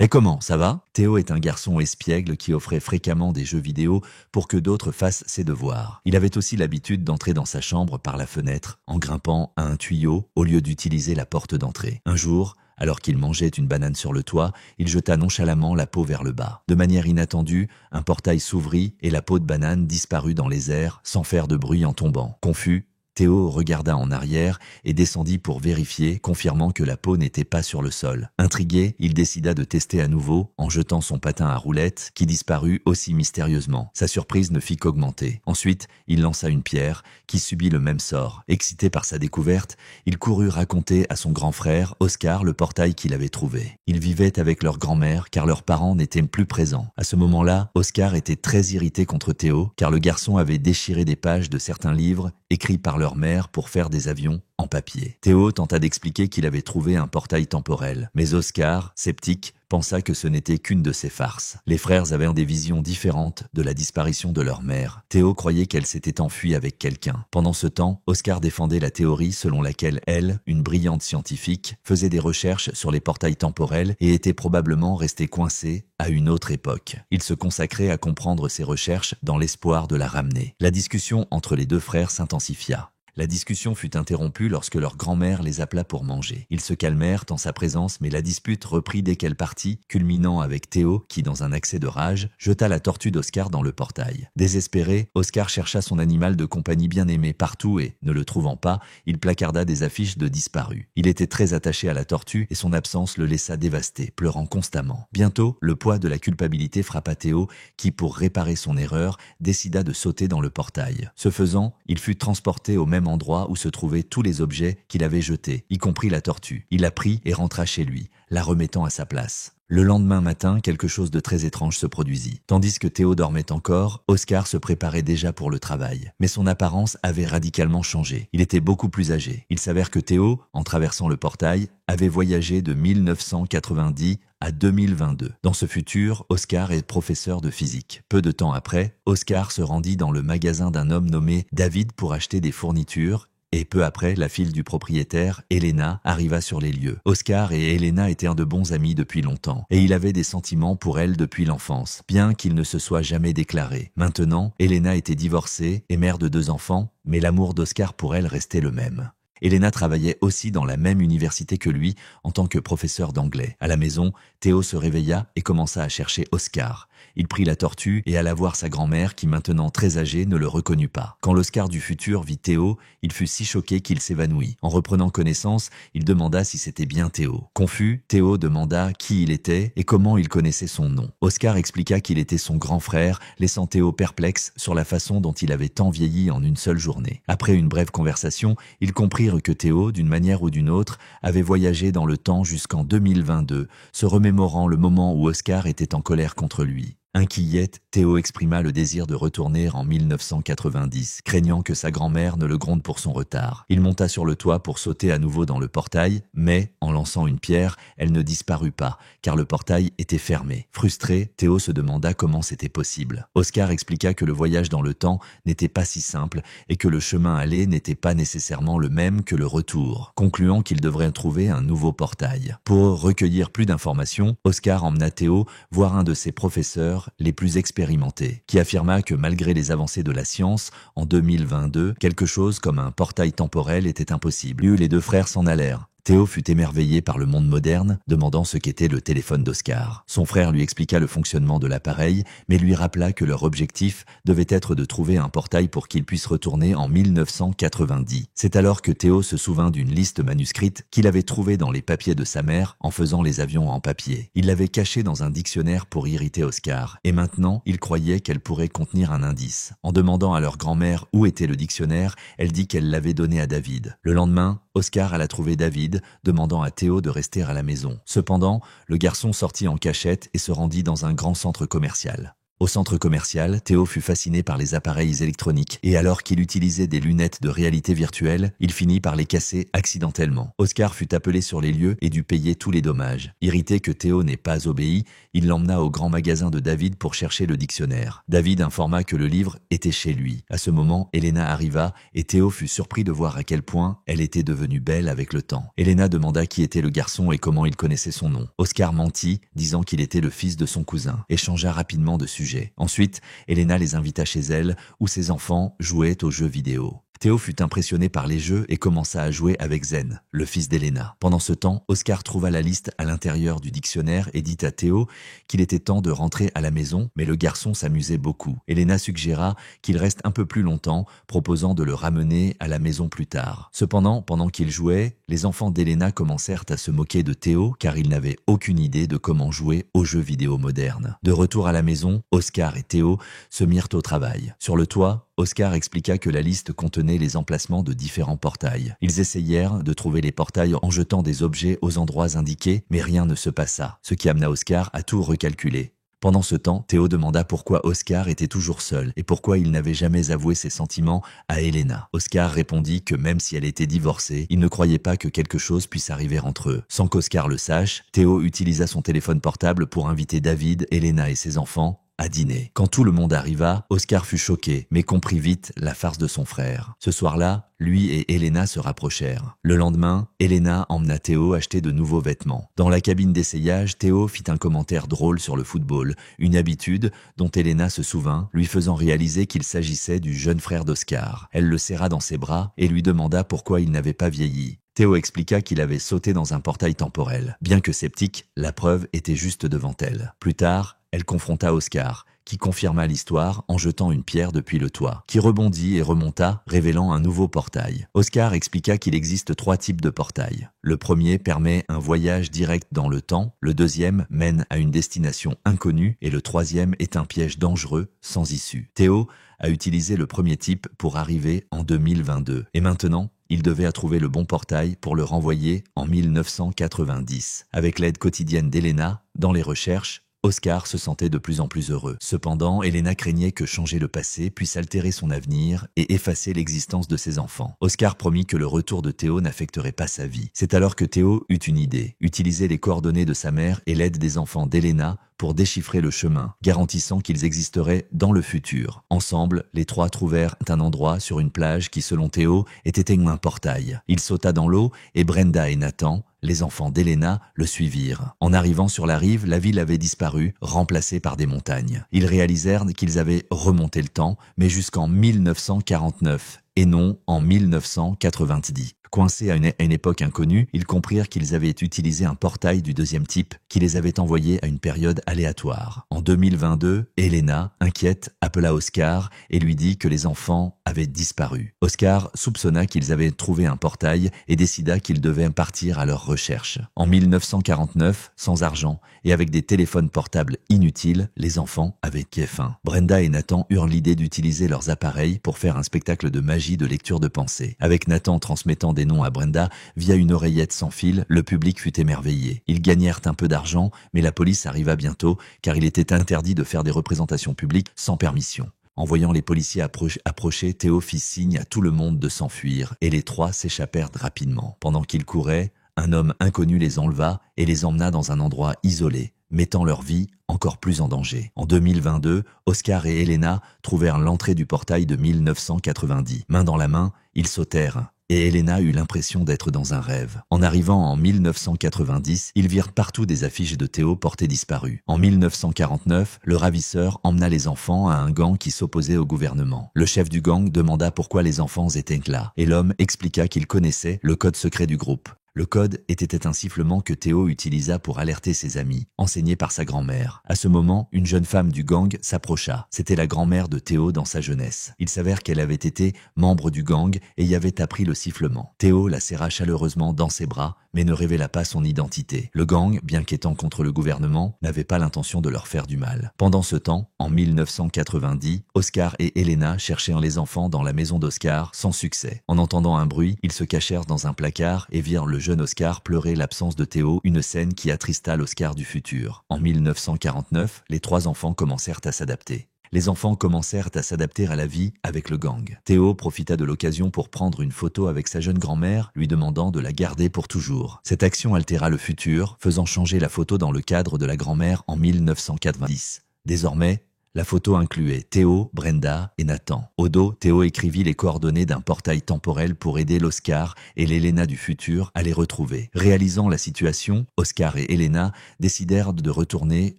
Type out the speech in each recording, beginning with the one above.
Et comment, ça va? Théo est un garçon espiègle qui offrait fréquemment des jeux vidéo pour que d'autres fassent ses devoirs. Il avait aussi l'habitude d'entrer dans sa chambre par la fenêtre, en grimpant à un tuyau au lieu d'utiliser la porte d'entrée. Un jour, alors qu'il mangeait une banane sur le toit, il jeta nonchalamment la peau vers le bas. De manière inattendue, un portail s'ouvrit et la peau de banane disparut dans les airs sans faire de bruit en tombant. Confus, Théo regarda en arrière et descendit pour vérifier, confirmant que la peau n'était pas sur le sol. Intrigué, il décida de tester à nouveau en jetant son patin à roulettes qui disparut aussi mystérieusement. Sa surprise ne fit qu'augmenter. Ensuite, il lança une pierre qui subit le même sort. Excité par sa découverte, il courut raconter à son grand frère, Oscar, le portail qu'il avait trouvé. Ils vivaient avec leur grand-mère car leurs parents n'étaient plus présents. À ce moment-là, Oscar était très irrité contre Théo car le garçon avait déchiré des pages de certains livres écrits par leur mère pour faire des avions en papier. Théo tenta d'expliquer qu'il avait trouvé un portail temporel, mais Oscar, sceptique, pensa que ce n'était qu'une de ses farces. Les frères avaient des visions différentes de la disparition de leur mère. Théo croyait qu'elle s'était enfuie avec quelqu'un. Pendant ce temps, Oscar défendait la théorie selon laquelle elle, une brillante scientifique, faisait des recherches sur les portails temporels et était probablement restée coincée à une autre époque. Il se consacrait à comprendre ses recherches dans l'espoir de la ramener. La discussion entre les deux frères s'intensifia. La discussion fut interrompue lorsque leur grand-mère les appela pour manger. Ils se calmèrent en sa présence, mais la dispute reprit dès qu'elle partit, culminant avec Théo qui, dans un accès de rage, jeta la tortue d'Oscar dans le portail. Désespéré, Oscar chercha son animal de compagnie bien-aimé partout et, ne le trouvant pas, il placarda des affiches de disparus. Il était très attaché à la tortue et son absence le laissa dévasté, pleurant constamment. Bientôt, le poids de la culpabilité frappa Théo qui, pour réparer son erreur, décida de sauter dans le portail. Ce faisant, il fut transporté au même endroit où se trouvaient tous les objets qu'il avait jetés, y compris la tortue. Il la prit et rentra chez lui, la remettant à sa place. Le lendemain matin, quelque chose de très étrange se produisit. Tandis que Théo dormait encore, Oscar se préparait déjà pour le travail. Mais son apparence avait radicalement changé. Il était beaucoup plus âgé. Il s'avère que Théo, en traversant le portail, avait voyagé de 1990 à 2022. Dans ce futur, Oscar est professeur de physique. Peu de temps après, Oscar se rendit dans le magasin d'un homme nommé David pour acheter des fournitures. Et peu après, la fille du propriétaire, Elena, arriva sur les lieux. Oscar et Elena étaient de bons amis depuis longtemps, et il avait des sentiments pour elle depuis l'enfance, bien qu'il ne se soit jamais déclaré. Maintenant, Elena était divorcée et mère de 2 enfants, mais l'amour d'Oscar pour elle restait le même. Elena travaillait aussi dans la même université que lui en tant que professeur d'anglais. À la maison, Théo se réveilla et commença à chercher Oscar. Il prit la tortue et alla voir sa grand-mère qui, maintenant très âgée, ne le reconnut pas. Quand l'Oscar du futur vit Théo, il fut si choqué qu'il s'évanouit. En reprenant connaissance, il demanda si c'était bien Théo. Confus, Théo demanda qui il était et comment il connaissait son nom. Oscar expliqua qu'il était son grand frère, laissant Théo perplexe sur la façon dont il avait tant vieilli en une seule journée. Après une brève conversation, ils comprirent que Théo, d'une manière ou d'une autre, avait voyagé dans le temps jusqu'en 2022, se remémorant le moment où Oscar était en colère contre lui. Inquiète, Théo exprima le désir de retourner en 1990, craignant que sa grand-mère ne le gronde pour son retard. Il monta sur le toit pour sauter à nouveau dans le portail, mais, en lançant une pierre, elle ne disparut pas, car le portail était fermé. Frustré, Théo se demanda comment c'était possible. Oscar expliqua que le voyage dans le temps n'était pas si simple et que le chemin aller n'était pas nécessairement le même que le retour, concluant qu'il devrait trouver un nouveau portail. Pour recueillir plus d'informations, Oscar emmena Théo voir un de ses professeurs les plus expérimentés, qui affirma que malgré les avancées de la science, en 2022, quelque chose comme un portail temporel était impossible. Puis les 2 frères s'en allèrent. Théo fut émerveillé par le monde moderne, demandant ce qu'était le téléphone d'Oscar. Son frère lui expliqua le fonctionnement de l'appareil, mais lui rappela que leur objectif devait être de trouver un portail pour qu'il puisse retourner en 1990. C'est alors que Théo se souvint d'une liste manuscrite qu'il avait trouvée dans les papiers de sa mère en faisant les avions en papier. Il l'avait cachée dans un dictionnaire pour irriter Oscar, et maintenant, il croyait qu'elle pourrait contenir un indice. En demandant à leur grand-mère où était le dictionnaire, elle dit qu'elle l'avait donné à David. Le lendemain, Oscar alla trouver David, demandant à Théo de rester à la maison. Cependant, le garçon sortit en cachette et se rendit dans un grand centre commercial. Au centre commercial, Théo fut fasciné par les appareils électroniques et alors qu'il utilisait des lunettes de réalité virtuelle, il finit par les casser accidentellement. Oscar fut appelé sur les lieux et dut payer tous les dommages. Irrité que Théo n'ait pas obéi, il l'emmena au grand magasin de David pour chercher le dictionnaire. David informa que le livre était chez lui. À ce moment, Elena arriva et Théo fut surpris de voir à quel point elle était devenue belle avec le temps. Elena demanda qui était le garçon et comment il connaissait son nom. Oscar mentit, disant qu'il était le fils de son cousin, et changea rapidement de sujet. Ensuite, Elena les invita chez elle, où ses enfants jouaient aux jeux vidéo. Théo fut impressionné par les jeux et commença à jouer avec Zen, le fils d'Elena. Pendant ce temps, Oscar trouva la liste à l'intérieur du dictionnaire et dit à Théo qu'il était temps de rentrer à la maison, mais le garçon s'amusait beaucoup. Elena suggéra qu'il reste un peu plus longtemps, proposant de le ramener à la maison plus tard. Cependant, pendant qu'il jouait, les enfants d'Elena commencèrent à se moquer de Théo car ils n'avaient aucune idée de comment jouer aux jeux vidéo modernes. De retour à la maison, Oscar et Théo se mirent au travail. Sur le toit, Oscar expliqua que la liste contenait les emplacements de différents portails. Ils essayèrent de trouver les portails en jetant des objets aux endroits indiqués, mais rien ne se passa, ce qui amena Oscar à tout recalculer. Pendant ce temps, Théo demanda pourquoi Oscar était toujours seul et pourquoi il n'avait jamais avoué ses sentiments à Elena. Oscar répondit que même si elle était divorcée, il ne croyait pas que quelque chose puisse arriver entre eux. Sans qu'Oscar le sache, Théo utilisa son téléphone portable pour inviter David, Elena et ses enfants à dîner. Quand tout le monde arriva, Oscar fut choqué, mais comprit vite la farce de son frère. Ce soir-là, lui et Elena se rapprochèrent. Le lendemain, Elena emmena Théo acheter de nouveaux vêtements. Dans la cabine d'essayage, Théo fit un commentaire drôle sur le football, une habitude dont Elena se souvint, lui faisant réaliser qu'il s'agissait du jeune frère d'Oscar. Elle le serra dans ses bras et lui demanda pourquoi il n'avait pas vieilli. Théo expliqua qu'il avait sauté dans un portail temporel. Bien que sceptique, la preuve était juste devant elle. Plus tard, elle confronta Oscar, qui confirma l'histoire en jetant une pierre depuis le toit, qui rebondit et remonta, révélant un nouveau portail. Oscar expliqua qu'il existe 3 types de portails. Le premier permet un voyage direct dans le temps, le deuxième mène à une destination inconnue et le troisième est un piège dangereux, sans issue. Théo a utilisé le premier type pour arriver en 2022. Et maintenant, il devait trouver le bon portail pour le renvoyer en 1990. Avec l'aide quotidienne d'Elena, dans les recherches, Oscar se sentait de plus en plus heureux. Cependant, Elena craignait que changer le passé puisse altérer son avenir et effacer l'existence de ses enfants. Oscar promit que le retour de Théo n'affecterait pas sa vie. C'est alors que Théo eut une idée, utiliser les coordonnées de sa mère et l'aide des enfants d'Elena pour déchiffrer le chemin, garantissant qu'ils existeraient dans le futur. Ensemble, les 3 trouvèrent un endroit sur une plage qui, selon Théo, était un portail. Il sauta dans l'eau et Brenda et Nathan, les enfants d'Elena, le suivirent. En arrivant sur la rive, la ville avait disparu, remplacée par des montagnes. Ils réalisèrent qu'ils avaient remonté le temps, mais jusqu'en 1949, et non en 1990. Coincés à une époque inconnue, ils comprirent qu'ils avaient utilisé un portail du deuxième type qui les avait envoyés à une période aléatoire. En 2022, Elena, inquiète, appela Oscar et lui dit que les enfants avaient disparu. Oscar soupçonna qu'ils avaient trouvé un portail et décida qu'ils devaient partir à leur recherche. En 1949, sans argent et avec des téléphones portables inutiles, les enfants avaient faim. Brenda et Nathan eurent l'idée d'utiliser leurs appareils pour faire un spectacle de magie de lecture de pensée. Avec Nathan transmettant des noms à Brenda via une oreillette sans fil, le public fut émerveillé. Ils gagnèrent un peu d'argent, mais la police arriva bientôt car il était interdit de faire des représentations publiques sans permission. En voyant les policiers approcher, Théo fit signe à tout le monde de s'enfuir et les 3 s'échappèrent rapidement. Pendant qu'ils couraient, un homme inconnu les enleva et les emmena dans un endroit isolé, mettant leur vie encore plus en danger. En 2022, Oscar et Elena trouvèrent l'entrée du portail de 1990. Main dans la main, ils sautèrent. Et Elena eut l'impression d'être dans un rêve. En arrivant en 1990, ils virent partout des affiches de Théo porté disparu. En 1949, le ravisseur emmena les enfants à un gang qui s'opposait au gouvernement. Le chef du gang demanda pourquoi les enfants étaient là, et l'homme expliqua qu'il connaissait le code secret du groupe. Le code était un sifflement que Théo utilisa pour alerter ses amis, enseigné par sa grand-mère. À ce moment, une jeune femme du gang s'approcha. C'était la grand-mère de Théo dans sa jeunesse. Il s'avère qu'elle avait été membre du gang et y avait appris le sifflement. Théo la serra chaleureusement dans ses bras, mais ne révéla pas son identité. Le gang, bien qu'étant contre le gouvernement, n'avait pas l'intention de leur faire du mal. Pendant ce temps, en 1990, Oscar et Elena cherchèrent les enfants dans la maison d'Oscar sans succès. En entendant un bruit, ils se cachèrent dans un placard et virent le jeune Oscar pleurait l'absence de Théo, une scène qui attrista l'Oscar du futur. En 1949, les 3 enfants commencèrent à s'adapter. Les enfants commencèrent à s'adapter à la vie avec le gang. Théo profita de l'occasion pour prendre une photo avec sa jeune grand-mère, lui demandant de la garder pour toujours. Cette action altéra le futur, faisant changer la photo dans le cadre de la grand-mère en 1990. Désormais, la photo incluait Théo, Brenda et Nathan. Au dos, Théo écrivit les coordonnées d'un portail temporel pour aider l'Oscar et l'Elena du futur à les retrouver. Réalisant la situation, Oscar et Elena décidèrent de retourner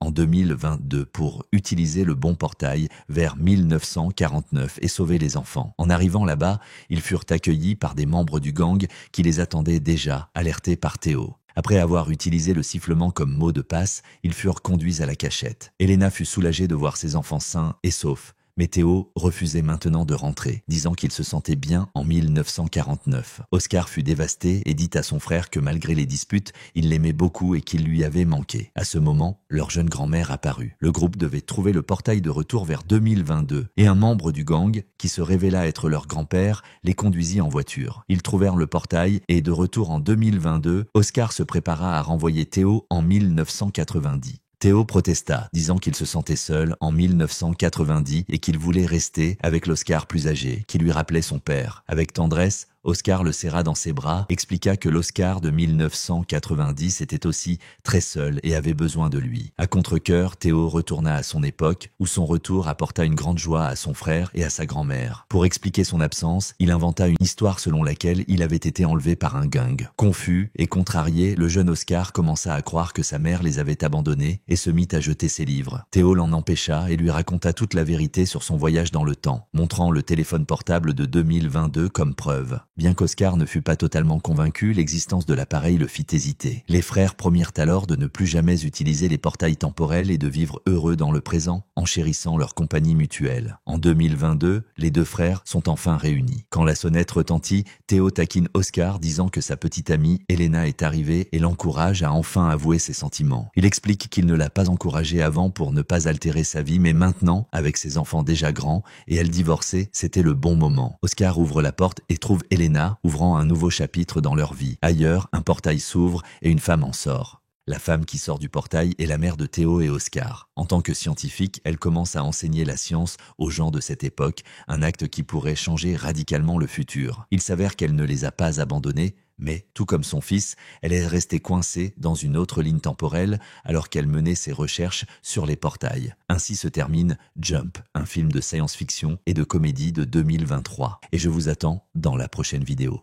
en 2022 pour utiliser le bon portail vers 1949 et sauver les enfants. En arrivant là-bas, ils furent accueillis par des membres du gang qui les attendaient déjà, alertés par Théo. Après avoir utilisé le sifflement comme mot de passe, ils furent conduits à la cachette. Elena fut soulagée de voir ses enfants sains et saufs. Mais Théo refusait maintenant de rentrer, disant qu'il se sentait bien en 1949. Oscar fut dévasté et dit à son frère que malgré les disputes, il l'aimait beaucoup et qu'il lui avait manqué. À ce moment, leur jeune grand-mère apparut. Le groupe devait trouver le portail de retour vers 2022 et un membre du gang, qui se révéla être leur grand-père, les conduisit en voiture. Ils trouvèrent le portail et de retour en 2022, Oscar se prépara à renvoyer Théo en 1990. Théo protesta, disant qu'il se sentait seul en 1990 et qu'il voulait rester avec l'Oscar plus âgé, qui lui rappelait son père. Avec tendresse, Oscar le serra dans ses bras, expliqua que l'Oscar de 1990 était aussi très seul et avait besoin de lui. À contre-cœur, Théo retourna à son époque, où son retour apporta une grande joie à son frère et à sa grand-mère. Pour expliquer son absence, il inventa une histoire selon laquelle il avait été enlevé par un gang. Confus et contrarié, le jeune Oscar commença à croire que sa mère les avait abandonnés et se mit à jeter ses livres. Théo l'en empêcha et lui raconta toute la vérité sur son voyage dans le temps, montrant le téléphone portable de 2022 comme preuve. Bien qu'Oscar ne fût pas totalement convaincu, l'existence de l'appareil le fit hésiter. Les frères promirent alors de ne plus jamais utiliser les portails temporels et de vivre heureux dans le présent, en chérissant leur compagnie mutuelle. En 2022, les 2 frères sont enfin réunis. Quand la sonnette retentit, Théo taquine Oscar, disant que sa petite amie, Elena, est arrivée et l'encourage à enfin avouer ses sentiments. Il explique qu'il ne l'a pas encouragée avant pour ne pas altérer sa vie, mais maintenant, avec ses enfants déjà grands et elle divorcée, c'était le bon moment. Oscar ouvre la porte et trouve Elena, ouvrant un nouveau chapitre dans leur vie. Ailleurs, un portail s'ouvre et une femme en sort. La femme qui sort du portail est la mère de Théo et Oscar. En tant que scientifique, elle commence à enseigner la science aux gens de cette époque, un acte qui pourrait changer radicalement le futur. Il s'avère qu'elle ne les a pas abandonnés, mais, tout comme son fils, elle est restée coincée dans une autre ligne temporelle alors qu'elle menait ses recherches sur les portails. Ainsi se termine Jump, un film de science-fiction et de comédie de 2023. Et je vous attends dans la prochaine vidéo.